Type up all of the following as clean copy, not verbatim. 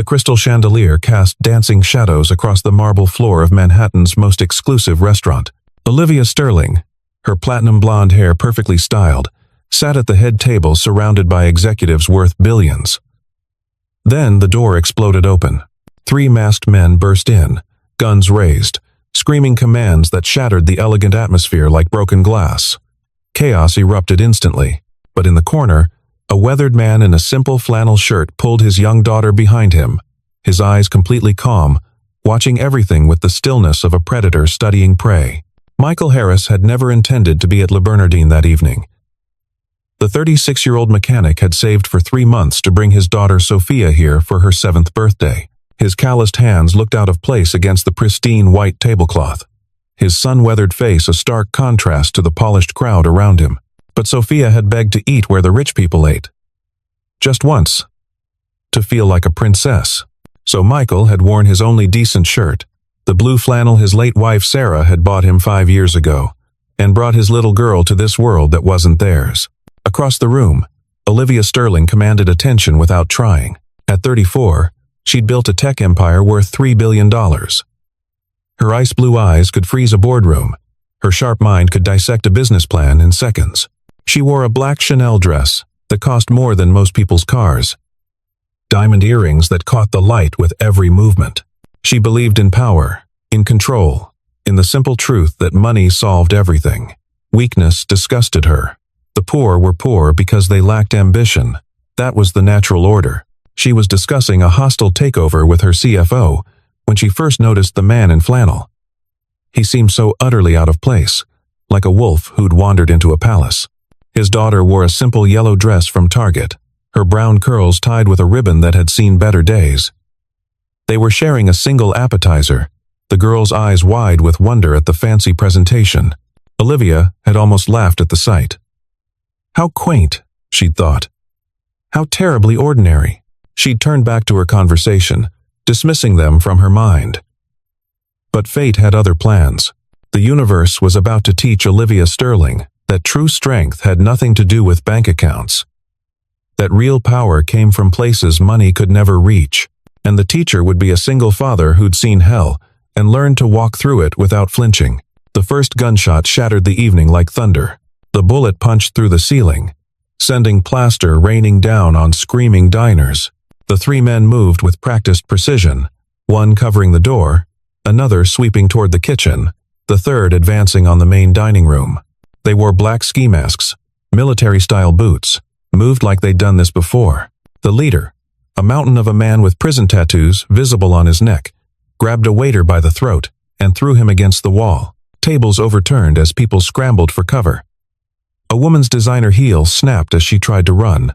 The crystal chandelier cast dancing shadows across the marble floor of Manhattan's most exclusive restaurant. Olivia Sterling, her platinum blonde hair perfectly styled, sat at the head table surrounded by executives worth billions. Then the door exploded open. 3 masked men burst in, guns raised, screaming commands that shattered the elegant atmosphere like broken glass. Chaos erupted instantly, but in the corner, a weathered man in a simple flannel shirt pulled his young daughter behind him, his eyes completely calm, watching everything with the stillness of a predator studying prey. Michael Harris had never intended to be at Le Bernardin that evening. The 36-year-old mechanic had saved for 3 months to bring his daughter Sophia here for her 7th birthday. His calloused hands looked out of place against the pristine white tablecloth, his sun-weathered face a stark contrast to the polished crowd around him. But Sophia had begged to eat where the rich people ate. Just once. To feel like a princess. So Michael had worn his only decent shirt, the blue flannel his late wife Sarah had bought him 5 years ago, and brought his little girl to this world that wasn't theirs. Across the room, Olivia Sterling commanded attention without trying. At 34, she'd built a tech empire worth $3 billion. Her ice blue eyes could freeze a boardroom. Her sharp mind could dissect a business plan in seconds. She wore a black Chanel dress that cost more than most people's cars. Diamond earrings that caught the light with every movement. She believed in power, in control, in the simple truth that money solved everything. Weakness disgusted her. The poor were poor because they lacked ambition. That was the natural order. She was discussing a hostile takeover with her CFO when she first noticed the man in flannel. He seemed so utterly out of place, like a wolf who'd wandered into a palace. His daughter wore a simple yellow dress from Target, her brown curls tied with a ribbon that had seen better days. They were sharing a single appetizer, the girl's eyes wide with wonder at the fancy presentation. Olivia had almost laughed at the sight. How quaint, she'd thought. How terribly ordinary. She'd turned back to her conversation, dismissing them from her mind. But fate had other plans. The universe was about to teach Olivia Sterling that true strength had nothing to do with bank accounts. That real power came from places money could never reach, and the teacher would be a single father who'd seen hell and learned to walk through it without flinching. The first gunshot shattered the evening like thunder. The bullet punched through the ceiling, sending plaster raining down on screaming diners. The 3 men moved with practiced precision, one covering the door, another sweeping toward the kitchen, the third advancing on the main dining room. They wore black ski masks, military-style boots, moved like they'd done this before. The leader, a mountain of a man with prison tattoos visible on his neck, grabbed a waiter by the throat and threw him against the wall. Tables overturned as people scrambled for cover. A woman's designer heel snapped as she tried to run.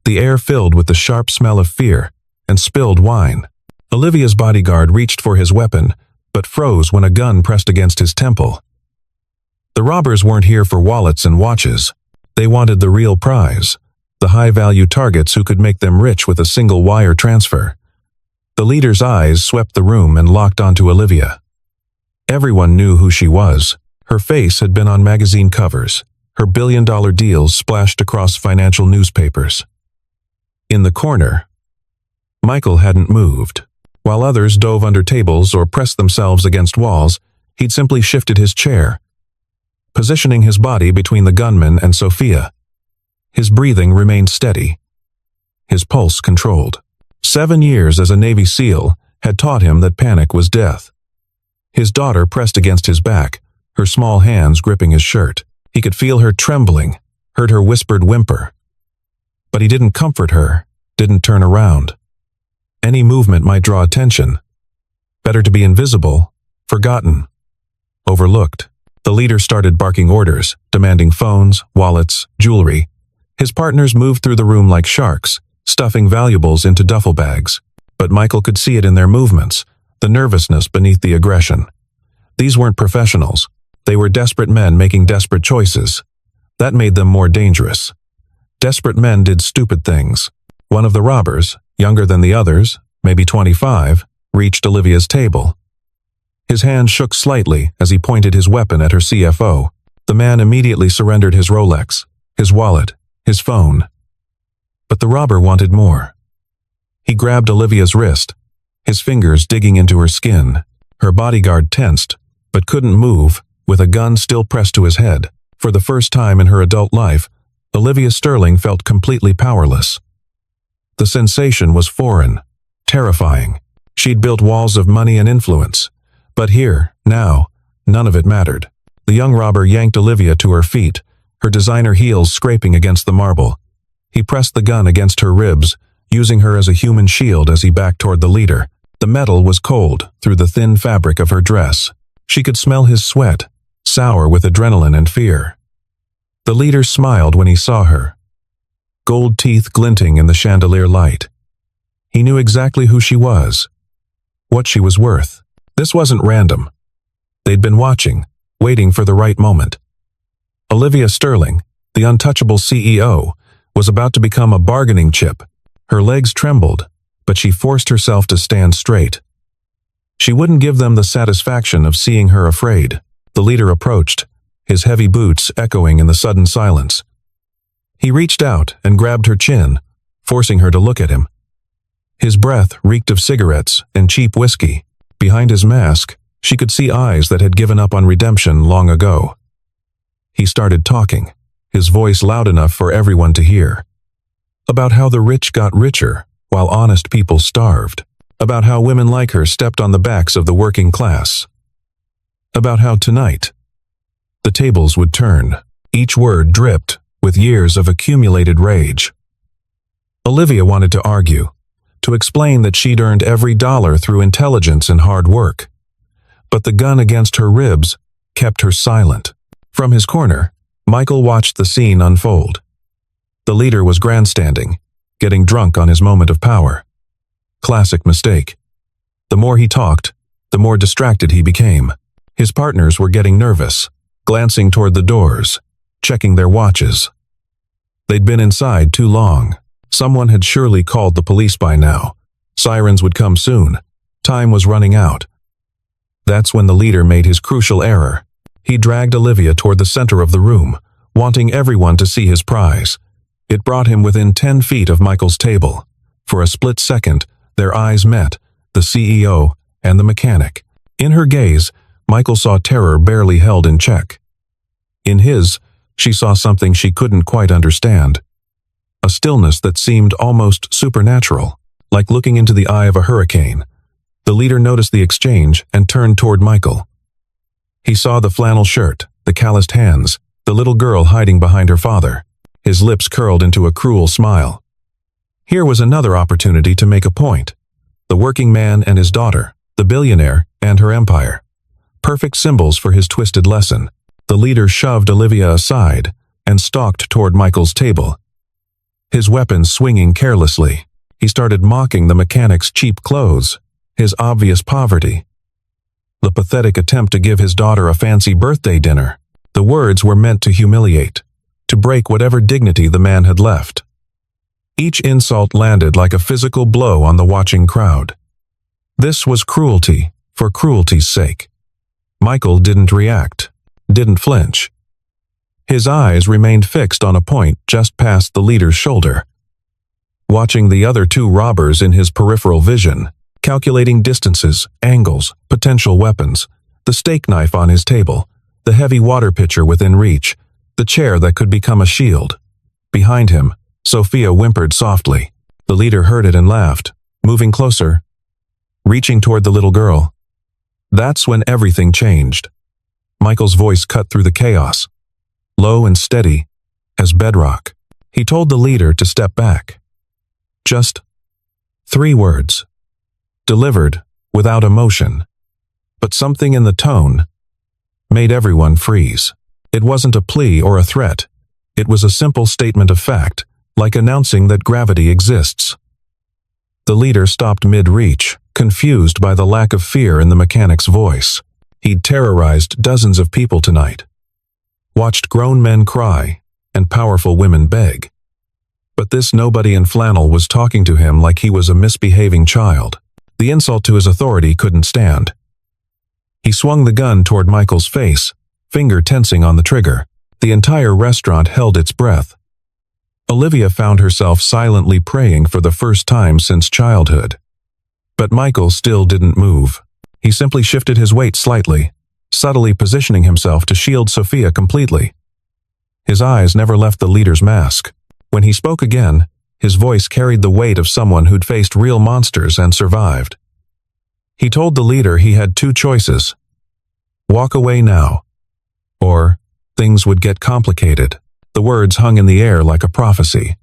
The air filled with the sharp smell of fear and spilled wine. Olivia's bodyguard reached for his weapon, but froze when a gun pressed against his temple. The robbers weren't here for wallets and watches. They wanted the real prize, the high-value targets who could make them rich with a single wire transfer. The leader's eyes swept the room and locked onto Olivia. Everyone knew who she was. Her face had been on magazine covers, her billion-dollar deals splashed across financial newspapers. In the corner, Michael hadn't moved. While others dove under tables or pressed themselves against walls, he'd simply shifted his chair, positioning his body between the gunman and Sophia. His breathing remained steady, his pulse controlled. 7 years as a Navy SEAL had taught him that panic was death. His daughter pressed against his back, her small hands gripping his shirt. He could feel her trembling, heard her whispered whimper. But he didn't comfort her, didn't turn around. Any movement might draw attention. Better to be invisible, forgotten, overlooked. The leader started barking orders, demanding phones, wallets, jewelry. His partners moved through the room like sharks, stuffing valuables into duffel bags. But Michael could see it in their movements, the nervousness beneath the aggression. These weren't professionals. They were desperate men making desperate choices. That made them more dangerous. Desperate men did stupid things. One of the robbers, younger than the others, maybe 25, reached Olivia's table. His hand shook slightly as he pointed his weapon at her CFO. The man immediately surrendered his Rolex, his wallet, his phone. But the robber wanted more. He grabbed Olivia's wrist, his fingers digging into her skin. Her bodyguard tensed, but couldn't move, with a gun still pressed to his head. For the first time in her adult life, Olivia Sterling felt completely powerless. The sensation was foreign, terrifying. She'd built walls of money and influence. But here, now, none of it mattered. The young robber yanked Olivia to her feet, her designer heels scraping against the marble. He pressed the gun against her ribs, using her as a human shield as he backed toward the leader. The metal was cold through the thin fabric of her dress. She could smell his sweat, sour with adrenaline and fear. The leader smiled when he saw her, gold teeth glinting in the chandelier light. He knew exactly who she was, what she was worth. This wasn't random. They'd been watching, waiting for the right moment. Olivia Sterling, the untouchable CEO, was about to become a bargaining chip. Her legs trembled, but she forced herself to stand straight. She wouldn't give them the satisfaction of seeing her afraid. The leader approached, his heavy boots echoing in the sudden silence. He reached out and grabbed her chin, forcing her to look at him. His breath reeked of cigarettes and cheap whiskey. Behind his mask, she could see eyes that had given up on redemption long ago. He started talking, his voice loud enough for everyone to hear. About how the rich got richer, while honest people starved. About how women like her stepped on the backs of the working class. About how tonight, the tables would turn. Each word dripped with years of accumulated rage. Olivia wanted to argue, to explain that she'd earned every dollar through intelligence and hard work. But the gun against her ribs kept her silent. From his corner, Michael watched the scene unfold. The leader was grandstanding, getting drunk on his moment of power. Classic mistake. The more he talked, the more distracted he became. His partners were getting nervous, glancing toward the doors, checking their watches. They'd been inside too long. Someone had surely called the police by now. Sirens would come soon. Time was running out. That's when the leader made his crucial error. He dragged Olivia toward the center of the room, wanting everyone to see his prize. It brought him within 10 feet of Michael's table. For a split second, their eyes met, the CEO and the mechanic. In her gaze, Michael saw terror barely held in check. In his, she saw something she couldn't quite understand. A stillness that seemed almost supernatural, like looking into the eye of a hurricane. The leader noticed the exchange and turned toward Michael. He saw the flannel shirt, the calloused hands, the little girl hiding behind her father. His lips curled into a cruel smile. Here was another opportunity to make a point. The working man and his daughter, the billionaire and her empire. Perfect symbols for his twisted lesson. The leader shoved Olivia aside and stalked toward Michael's table. His weapon swinging carelessly, he started mocking the mechanic's cheap clothes, his obvious poverty. The pathetic attempt to give his daughter a fancy birthday dinner. The words were meant to humiliate, to break whatever dignity the man had left. Each insult landed like a physical blow on the watching crowd. This was cruelty for cruelty's sake. Michael didn't react, didn't flinch. His eyes remained fixed on a point just past the leader's shoulder, watching the other two robbers in his peripheral vision, calculating distances, angles, potential weapons, the steak knife on his table, the heavy water pitcher within reach, the chair that could become a shield. Behind him, Sophia whimpered softly. The leader heard it and laughed, moving closer, reaching toward the little girl. That's when everything changed. Michael's voice cut through the chaos, low and steady as bedrock. He told the leader to step back. Just 3 words, delivered without emotion. But something in the tone made everyone freeze. It wasn't a plea or a threat. It was a simple statement of fact, like announcing that gravity exists. The leader stopped mid-reach, confused by the lack of fear in the mechanic's voice. He'd terrorized dozens of people tonight, watched grown men cry and powerful women beg. But this nobody in flannel was talking to him like he was a misbehaving child. The insult to his authority couldn't stand. He swung the gun toward Michael's face, finger tensing on the trigger. The entire restaurant held its breath. Olivia found herself silently praying for the first time since childhood. But Michael still didn't move. He simply shifted his weight slightly, subtly positioning himself to shield Sophia completely. His eyes never left the leader's mask. When he spoke again, his voice carried the weight of someone who'd faced real monsters and survived. He told the leader he had two choices: walk away now, or things would get complicated. The words hung in the air like a prophecy.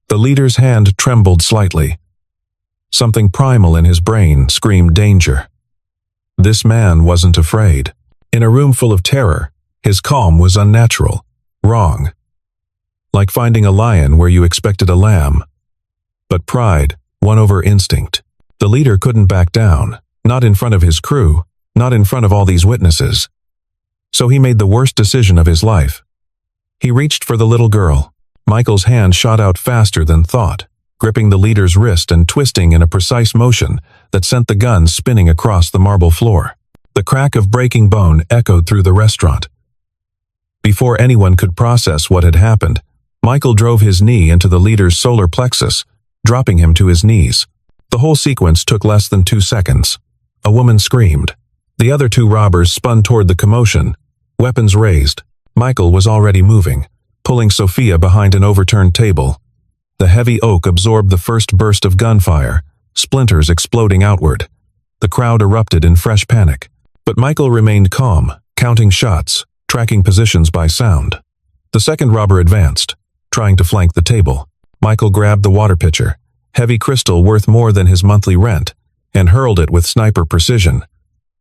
The leader's hand trembled slightly. Something primal in his brain screamed danger. This man wasn't afraid. In a room full of terror, his calm was unnatural, wrong. Like finding a lion where you expected a lamb. But pride won over instinct. The leader couldn't back down, not in front of his crew, not in front of all these witnesses. So he made the worst decision of his life. He reached for the little girl. Michael's hand shot out faster than thought, gripping the leader's wrist and twisting in a precise motion that sent the gun spinning across the marble floor. The crack of breaking bone echoed through the restaurant. Before anyone could process what had happened, Michael drove his knee into the leader's solar plexus, dropping him to his knees. The whole sequence took less than 2 seconds. A woman screamed. The other two robbers spun toward the commotion, weapons raised. Michael was already moving, pulling Sophia behind an overturned table. The heavy oak absorbed the first burst of gunfire, splinters exploding outward. The crowd erupted in fresh panic. But Michael remained calm, counting shots, tracking positions by sound. The second robber advanced, trying to flank the table. Michael grabbed the water pitcher, heavy crystal worth more than his monthly rent, and hurled it with sniper precision.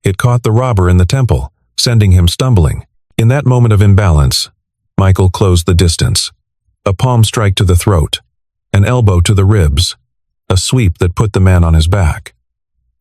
It caught the robber in the temple, sending him stumbling. In that moment of imbalance, Michael closed the distance. A palm strike to the throat, an elbow to the ribs, a sweep that put the man on his back.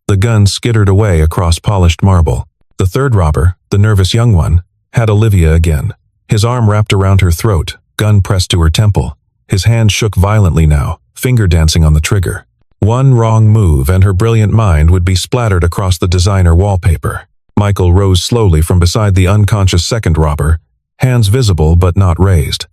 The gun skittered away across polished marble. The third robber, the nervous young one, had Olivia again. His arm wrapped around her throat, gun pressed to her temple. His hand shook violently now, finger dancing on the trigger. One wrong move and her brilliant mind would be splattered across the designer wallpaper. Michael rose slowly from beside the unconscious second robber, hands visible but not raised.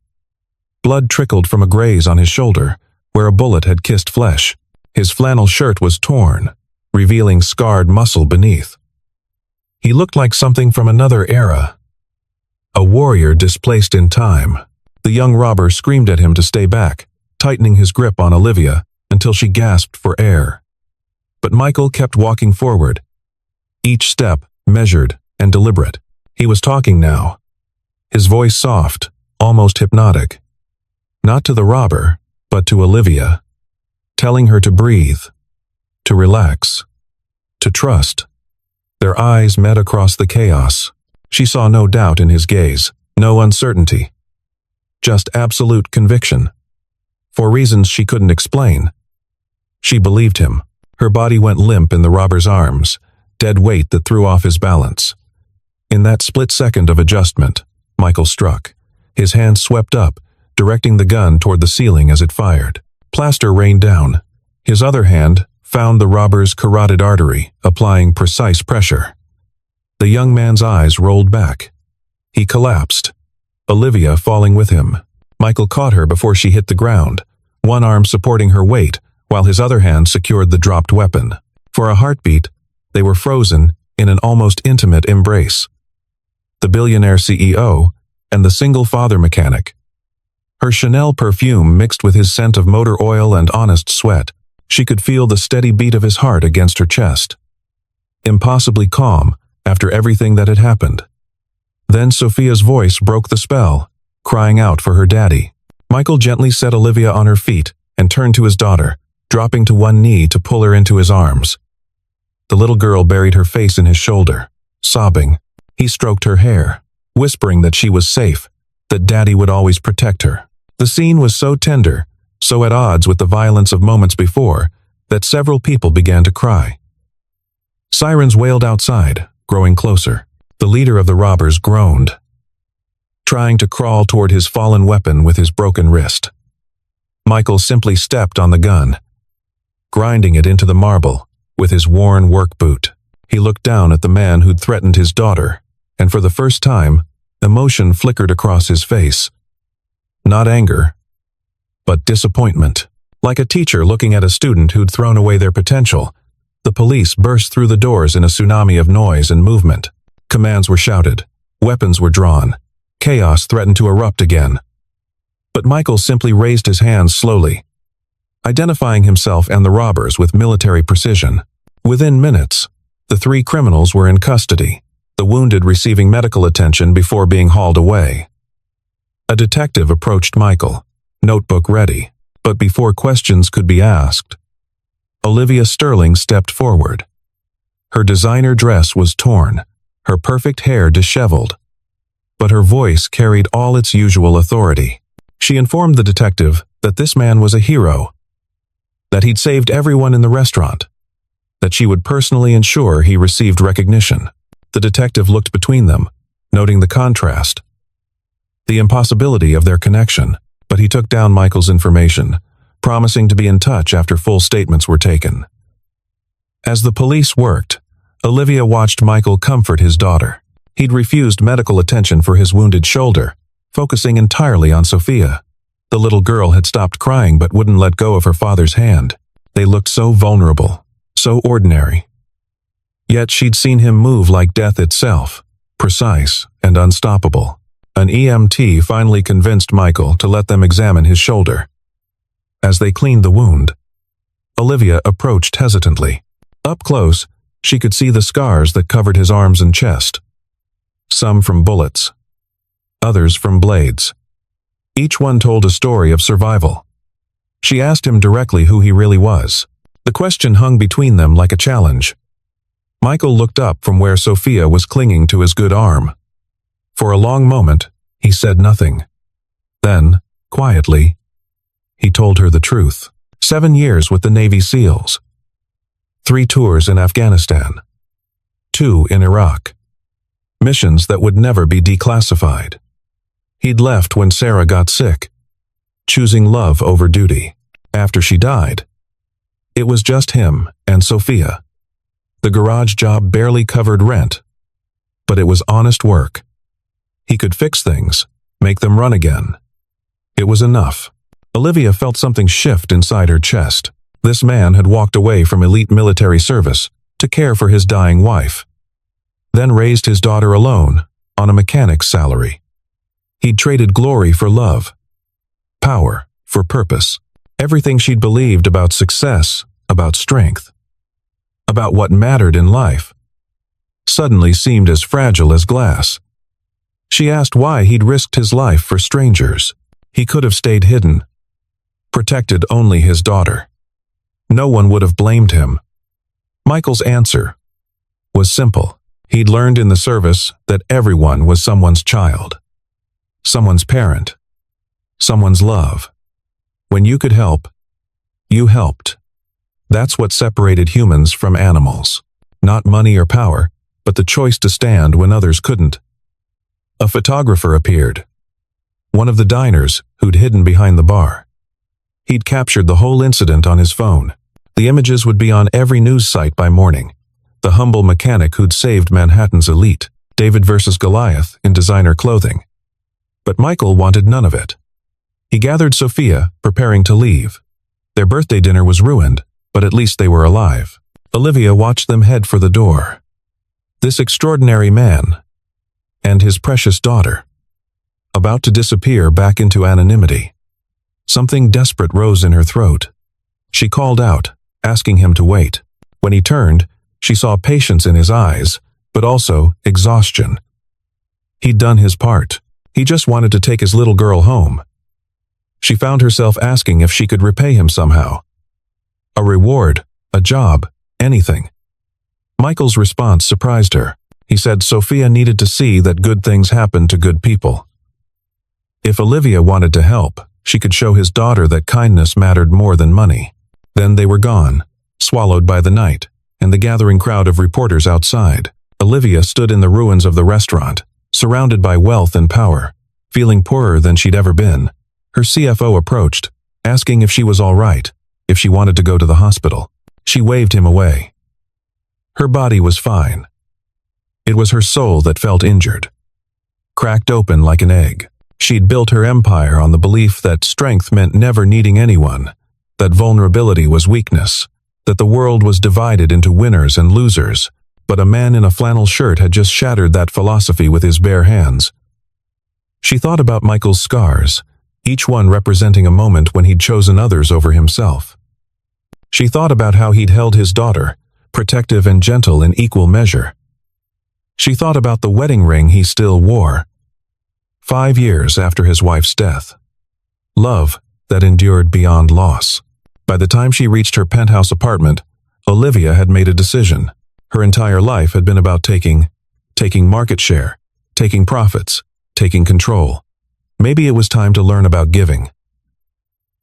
Blood trickled from a graze on his shoulder, where a bullet had kissed flesh. His flannel shirt was torn, revealing scarred muscle beneath. He looked like something from another era. A warrior displaced in time. The young robber screamed at him to stay back, tightening his grip on Olivia until she gasped for air. But Michael kept walking forward, each step measured and deliberate. He was talking now, his voice soft, almost hypnotic. Not to the robber, but to Olivia, telling her to breathe, to relax, to trust. Their eyes met across the chaos. She saw no doubt in his gaze, no uncertainty, just absolute conviction. For reasons she couldn't explain, she believed him. Her body went limp in the robber's arms, dead weight that threw off his balance. In that split second of adjustment, Michael struck. His hand swept up, directing the gun toward the ceiling as it fired. Plaster rained down. His other hand found the robber's carotid artery, applying precise pressure. The young man's eyes rolled back. He collapsed, Olivia falling with him. Michael caught her before she hit the ground, one arm supporting her weight, while his other hand secured the dropped weapon. For a heartbeat, they were frozen in an almost intimate embrace. The billionaire CEO and the single father mechanic. Her Chanel perfume mixed with his scent of motor oil and honest sweat. She could feel the steady beat of his heart against her chest. Impossibly calm after everything that had happened. Then Sophia's voice broke the spell, crying out for her daddy. Michael gently set Olivia on her feet and turned to his daughter, dropping to one knee to pull her into his arms. The little girl buried her face in his shoulder, sobbing. He stroked her hair, whispering that she was safe, that daddy would always protect her. The scene was so tender, so at odds with the violence of moments before, that several people began to cry. Sirens wailed outside, growing closer. The leader of the robbers groaned, trying to crawl toward his fallen weapon with his broken wrist. Michael simply stepped on the gun, grinding it into the marble with his worn work boot. He looked down at the man who'd threatened his daughter, and for the first time, emotion flickered across his face. Not anger, but disappointment. Like a teacher looking at a student who'd thrown away their potential, the police burst through the doors in a tsunami of noise and movement. Commands were shouted. Weapons were drawn. Chaos threatened to erupt again. But Michael simply raised his hands slowly, identifying himself and the robbers with military precision. Within minutes, the 3 criminals were in custody, the wounded receiving medical attention before being hauled away. A detective approached Michael, notebook ready, but before questions could be asked, Olivia Sterling stepped forward. Her designer dress was torn, her perfect hair disheveled, but her voice carried all its usual authority. She informed the detective that this man was a hero, that he'd saved everyone in the restaurant, that she would personally ensure he received recognition. The detective looked between them, noting the contrast, the impossibility of their connection, but he took down Michael's information, promising to be in touch after full statements were taken. As the police worked, Olivia watched Michael comfort his daughter. He'd refused medical attention for his wounded shoulder, focusing entirely on Sophia. The little girl had stopped crying but wouldn't let go of her father's hand. They looked so vulnerable, so ordinary. Yet she'd seen him move like death itself, precise and unstoppable. An EMT finally convinced Michael to let them examine his shoulder. As they cleaned the wound, Olivia approached hesitantly. Up close, she could see the scars that covered his arms and chest. Some from bullets, others from blades. Each one told a story of survival. She asked him directly who he really was. The question hung between them like a challenge. Michael looked up from where Sophia was clinging to his good arm. For a long moment, he said nothing. Then, quietly, he told her the truth. 7 years with the Navy SEALs. 3 tours in Afghanistan. 2 in Iraq. Missions that would never be declassified. He'd left when Sarah got sick, choosing love over duty. After she died, it was just him and Sophia. The garage job barely covered rent, but it was honest work. He could fix things, make them run again. It was enough. Olivia felt something shift inside her chest. This man had walked away from elite military service to care for his dying wife, then raised his daughter alone on a mechanic's salary. He'd traded glory for love, power for purpose, everything she'd believed about success, about strength, about what mattered in life, suddenly seemed as fragile as glass. She asked why he'd risked his life for strangers. He could have stayed hidden, protected only his daughter. No one would have blamed him. Michael's answer was simple. He'd learned in the service that everyone was someone's child, someone's parent, someone's love. When you could help, you helped. That's what separated humans from animals. Not money or power, but the choice to stand when others couldn't. A photographer appeared. One of the diners who'd hidden behind the bar. He'd captured the whole incident on his phone. The images would be on every news site by morning. The humble mechanic who'd saved Manhattan's elite, David versus Goliath in designer clothing. But Michael wanted none of it. He gathered Sophia, preparing to leave. Their birthday dinner was ruined, but at least they were alive. Olivia watched them head for the door. This extraordinary man, and his precious daughter, about to disappear back into anonymity. Something desperate rose in her throat. She called out, asking him to wait. When he turned, she saw patience in his eyes, but also exhaustion. He'd done his part. He just wanted to take his little girl home. She found herself asking if she could repay him somehow. A reward, a job, anything. Michael's response surprised her. He said Sophia needed to see that good things happen to good people. If Olivia wanted to help, she could show his daughter that kindness mattered more than money. Then they were gone, swallowed by the night, and the gathering crowd of reporters outside. Olivia stood in the ruins of the restaurant, surrounded by wealth and power, feeling poorer than she'd ever been. Her CFO approached, asking if she was all right, if she wanted to go to the hospital. She waved him away. Her body was fine. It was her soul that felt injured, cracked open like an egg. She'd built her empire on the belief that strength meant never needing anyone, that vulnerability was weakness, that the world was divided into winners and losers, but a man in a flannel shirt had just shattered that philosophy with his bare hands. She thought about Michael's scars, each one representing a moment when he'd chosen others over himself. She thought about how he'd held his daughter, protective and gentle in equal measure. She thought about the wedding ring he still wore, 5 years after his wife's death. Love that endured beyond loss. By the time she reached her penthouse apartment, Olivia had made a decision. Her entire life had been about taking market share, taking profits, taking control. Maybe it was time to learn about giving.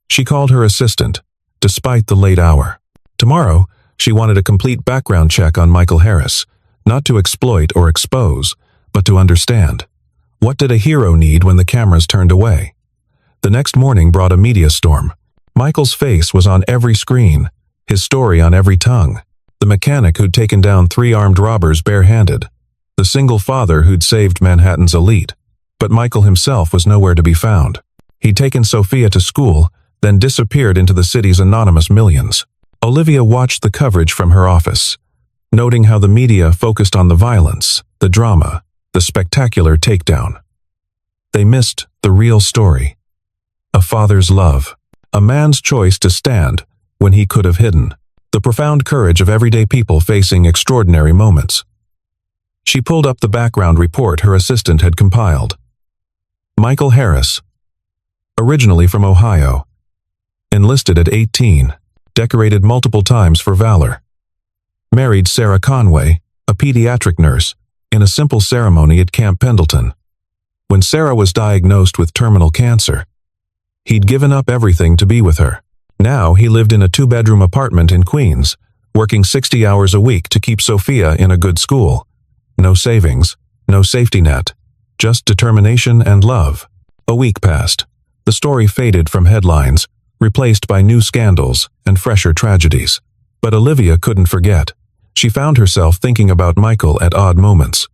She called her assistant, despite the late hour. Tomorrow, she wanted a complete background check on Michael Harris, not to exploit or expose, but to understand. What did a hero need when the cameras turned away? The next morning brought a media storm. Michael's face was on every screen, his story on every tongue. The mechanic who'd taken down 3 armed robbers barehanded. The single father who'd saved Manhattan's elite. But Michael himself was nowhere to be found. He'd taken Sophia to school, then disappeared into the city's anonymous millions. Olivia watched the coverage from her office, noting how the media focused on the violence, the drama, the spectacular takedown. They missed the real story. A father's love. A man's choice to stand when he could have hidden. The profound courage of everyday people facing extraordinary moments. She pulled up the background report her assistant had compiled. Michael Harris, originally from Ohio, enlisted at 18, decorated multiple times for valor. Married Sarah Conway, a pediatric nurse, in a simple ceremony at Camp Pendleton. When Sarah was diagnosed with terminal cancer, he'd given up everything to be with her. Now he lived in a 2-bedroom apartment in Queens, working 60 hours a week to keep Sophia in a good school. No savings, no safety net, just determination and love. A week passed. The story faded from headlines, replaced by new scandals and fresher tragedies. But Olivia couldn't forget. She found herself thinking about Michael at odd moments.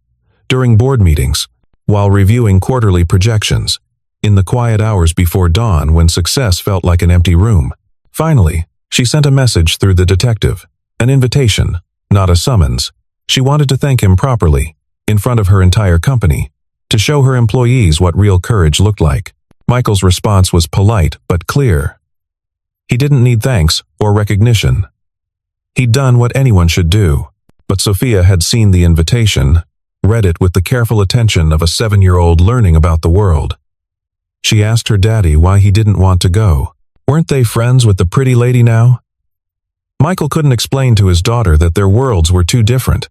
During board meetings, while reviewing quarterly projections, in the quiet hours before dawn when success felt like an empty room. Finally, she sent a message through the detective, an invitation, not a summons. She wanted to thank him properly, in front of her entire company, to show her employees what real courage looked like. Michael's response was polite but clear. He didn't need thanks or recognition. He'd done what anyone should do, but Sophia had seen the invitation, read it with the careful attention of a 7-year-old learning about the world. She asked her daddy why he didn't want to go. Weren't they friends with the pretty lady now? Michael couldn't explain to his daughter that their worlds were too different,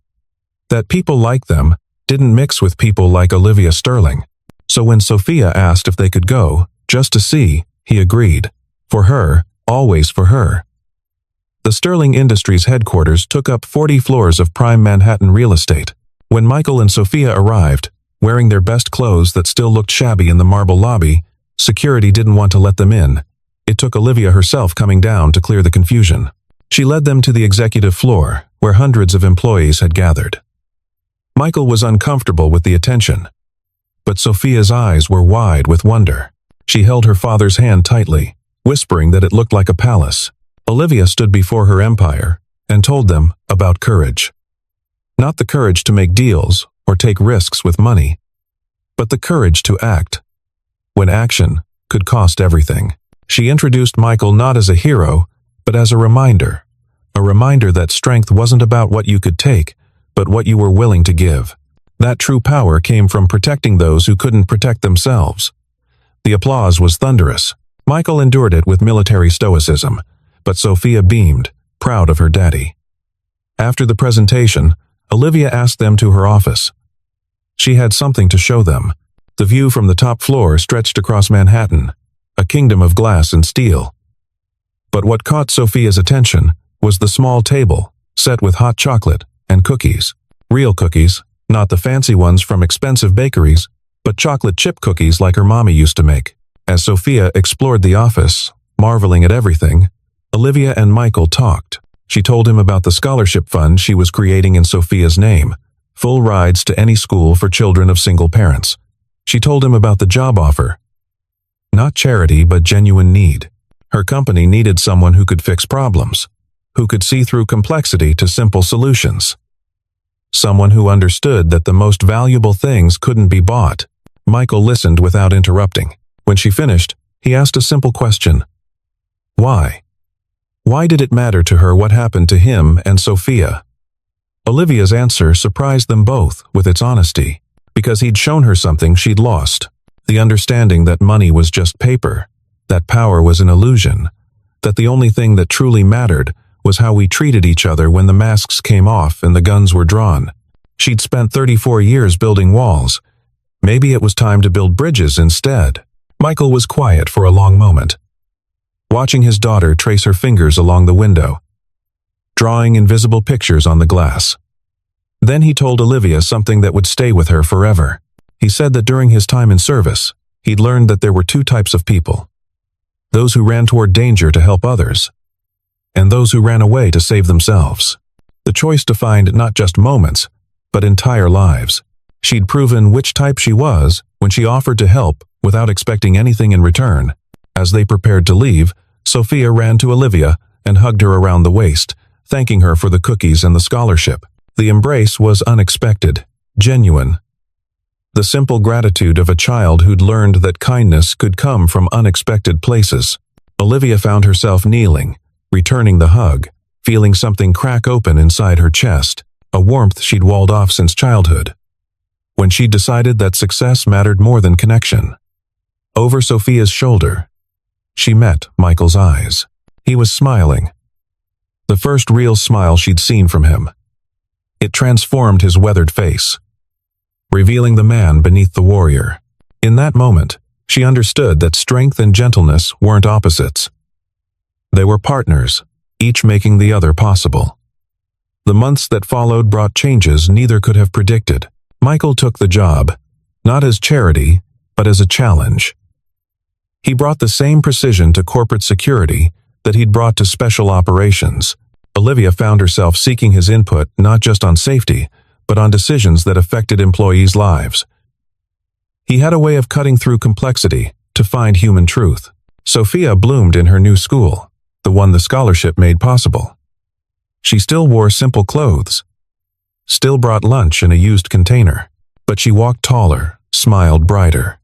that people like them didn't mix with people like Olivia Sterling. So when Sophia asked if they could go, just to see, he agreed. For her, always for her. The Sterling Industries headquarters took up 40 floors of prime Manhattan real estate. When Michael and Sophia arrived, wearing their best clothes that still looked shabby in the marble lobby, security didn't want to let them in. It took Olivia herself coming down to clear the confusion. She led them to the executive floor, where hundreds of employees had gathered. Michael was uncomfortable with the attention, but Sophia's eyes were wide with wonder. She held her father's hand tightly, whispering that it looked like a palace. Olivia stood before her empire and told them about courage. Not the courage to make deals or take risks with money, but the courage to act, when action could cost everything. She introduced Michael not as a hero, but as a reminder that strength wasn't about what you could take, but what you were willing to give. That true power came from protecting those who couldn't protect themselves. The applause was thunderous. Michael endured it with military stoicism, but Sophia beamed, proud of her daddy. After the presentation, Olivia asked them to her office. She had something to show them. The view from the top floor stretched across Manhattan, a kingdom of glass and steel. But what caught Sophia's attention was the small table, set with hot chocolate and cookies. Real cookies, not the fancy ones from expensive bakeries, but chocolate chip cookies like her mommy used to make. As Sophia explored the office, marveling at everything, Olivia and Michael talked. She told him about the scholarship fund she was creating in Sophia's name, full rides to any school for children of single parents. She told him about the job offer Not charity, but genuine need. Her company needed someone who could fix problems, who could see through complexity to simple solutions. Someone who understood that the most valuable things couldn't be bought. Michael listened without interrupting. When she finished, he asked a simple question. Why? Why did it matter to her what happened to him and Sophia? Olivia's answer surprised them both with its honesty, because he'd shown her something she'd lost. The understanding that money was just paper, that power was an illusion, that the only thing that truly mattered was how we treated each other when the masks came off and the guns were drawn. She'd spent 34 years building walls. Maybe it was time to build bridges instead. Michael was quiet for a long moment, watching his daughter trace her fingers along the window, drawing invisible pictures on the glass. Then he told Olivia something that would stay with her forever. He said that during his time in service, he'd learned that there were two types of people: those who ran toward danger to help others, and those who ran away to save themselves. The choice defined not just moments, but entire lives. She'd proven which type she was when she offered to help without expecting anything in return. As they prepared to leave, Sophia ran to Olivia and hugged her around the waist, thanking her for the cookies and the scholarship. The embrace was unexpected, genuine. The simple gratitude of a child who'd learned that kindness could come from unexpected places. Olivia found herself kneeling, returning the hug, feeling something crack open inside her chest, a warmth she'd walled off since childhood. When she decided that success mattered more than connection. Over Sophia's shoulder, she met Michael's eyes. He was smiling. The first real smile she'd seen from him. It transformed his weathered face, revealing the man beneath the warrior. In that moment, she understood that strength and gentleness weren't opposites. They were partners, each making the other possible. The months that followed brought changes neither could have predicted. Michael took the job, not as charity, but as a challenge. He brought the same precision to corporate security that he'd brought to special operations. Olivia found herself seeking his input not just on safety, but on decisions that affected employees' lives. He had a way of cutting through complexity to find human truth. Sophia bloomed in her new school, the one the scholarship made possible. She still wore simple clothes, still brought lunch in a used container, but she walked taller, smiled brighter.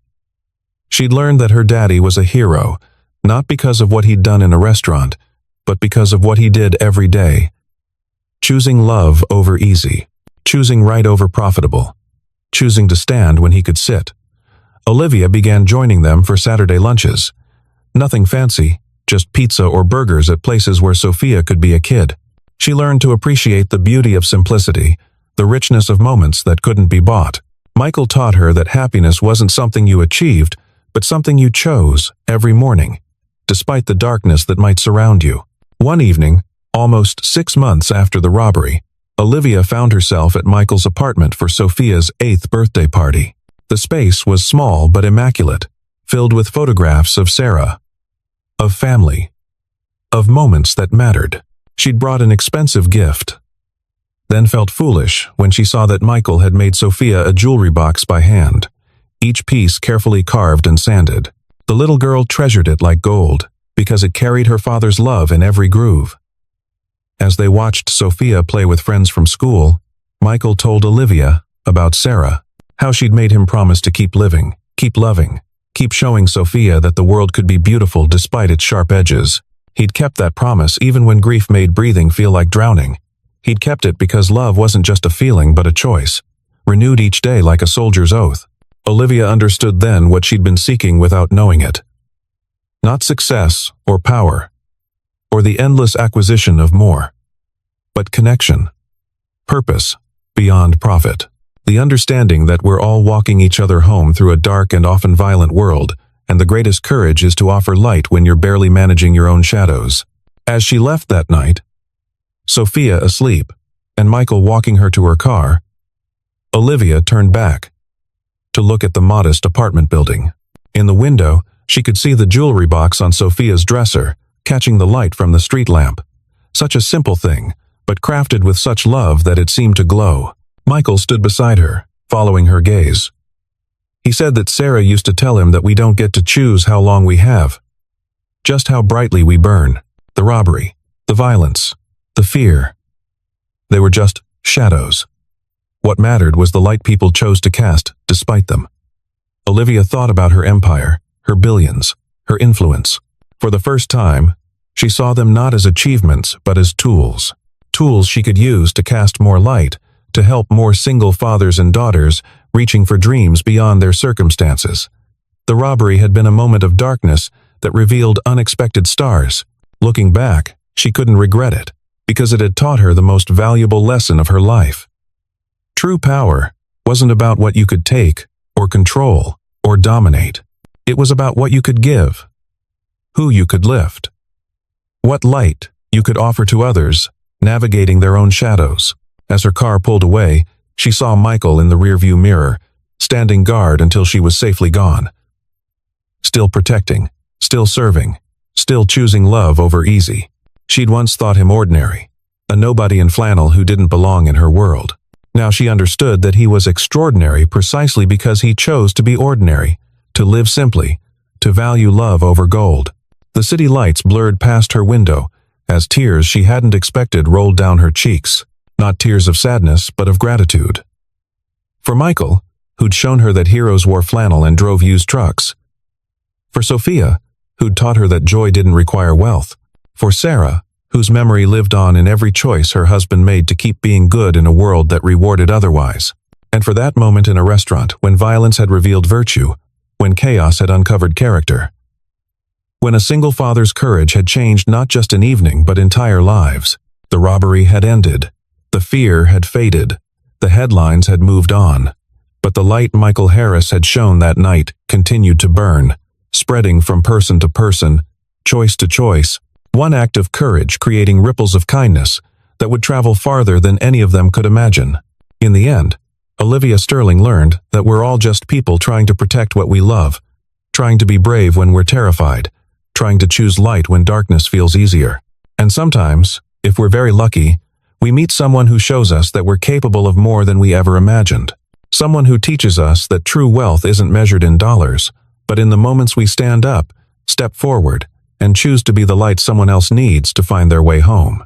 She'd learned that her daddy was a hero, not because of what he'd done in a restaurant, but because of what he did every day. Choosing love over easy, choosing right over profitable, choosing to stand when he could sit. Olivia began joining them for Saturday lunches. Nothing fancy, just pizza or burgers at places where Sophia could be a kid. She learned to appreciate the beauty of simplicity, the richness of moments that couldn't be bought. Michael taught her that happiness wasn't something you achieved, but something you chose every morning, despite the darkness that might surround you. One evening, almost 6 months after the robbery, Olivia found herself at Michael's apartment for Sophia's 8th birthday party. The space was small but immaculate, filled with photographs of Sarah, of family, of moments that mattered. She'd brought an expensive gift, then felt foolish when she saw that Michael had made Sophia a jewelry box by hand, each piece carefully carved and sanded. The little girl treasured it like gold, because it carried her father's love in every groove. As they watched Sophia play with friends from school, Michael told Olivia about Sarah, how she'd made him promise to keep living, keep loving, keep showing Sophia that the world could be beautiful despite its sharp edges. He'd kept that promise even when grief made breathing feel like drowning. He'd kept it because love wasn't just a feeling but a choice, renewed each day like a soldier's oath. Olivia understood then what she'd been seeking without knowing it. Not success or power, or the endless acquisition of more, but connection, purpose, beyond profit. The understanding that we're all walking each other home through a dark and often violent world, and the greatest courage is to offer light when you're barely managing your own shadows. As she left that night, Sophia asleep, and Michael walking her to her car, Olivia turned back to look at the modest apartment building. In the window, she could see the jewelry box on Sophia's dresser, catching the light from the street lamp. Such a simple thing, but crafted with such love that it seemed to glow. Michael stood beside her, following her gaze. He said that Sarah used to tell him that we don't get to choose how long we have, just how brightly we burn. The robbery, the violence, the fear. They were just shadows. What mattered was the light people chose to cast despite them. Olivia thought about her empire, her billions, her influence. For the first time, she saw them not as achievements but as tools. Tools she could use to cast more light, to help more single fathers and daughters reaching for dreams beyond their circumstances. The robbery had been a moment of darkness that revealed unexpected stars. Looking back, she couldn't regret it, because it had taught her the most valuable lesson of her life. True power wasn't about what you could take, or control, or dominate. It was about what you could give, who you could lift, what light you could offer to others, navigating their own shadows. As her car pulled away, she saw Michael in the rearview mirror, standing guard until she was safely gone. Still protecting, still serving, still choosing love over easy. She'd once thought him ordinary, a nobody in flannel who didn't belong in her world. Now she understood that he was extraordinary precisely because he chose to be ordinary, to live simply, to value love over gold. The city lights blurred past her window as tears she hadn't expected rolled down her cheeks, not tears of sadness but of gratitude. For Michael, who'd shown her that heroes wore flannel and drove used trucks. For Sophia, who'd taught her that joy didn't require wealth. For Sarah, whose memory lived on in every choice her husband made to keep being good in a world that rewarded otherwise. And for that moment in a restaurant when violence had revealed virtue, when chaos had uncovered character. When a single father's courage had changed not just an evening but entire lives. The robbery had ended. The fear had faded. The headlines had moved on. But the light Michael Harris had shown that night continued to burn, spreading from person to person, choice to choice, one act of courage creating ripples of kindness that would travel farther than any of them could imagine. In the end, Olivia Sterling learned that we're all just people trying to protect what we love, trying to be brave when we're terrified, trying to choose light when darkness feels easier. And sometimes, if we're very lucky, we meet someone who shows us that we're capable of more than we ever imagined. Someone who teaches us that true wealth isn't measured in dollars, but in the moments we stand up, step forward, and choose to be the light someone else needs to find their way home.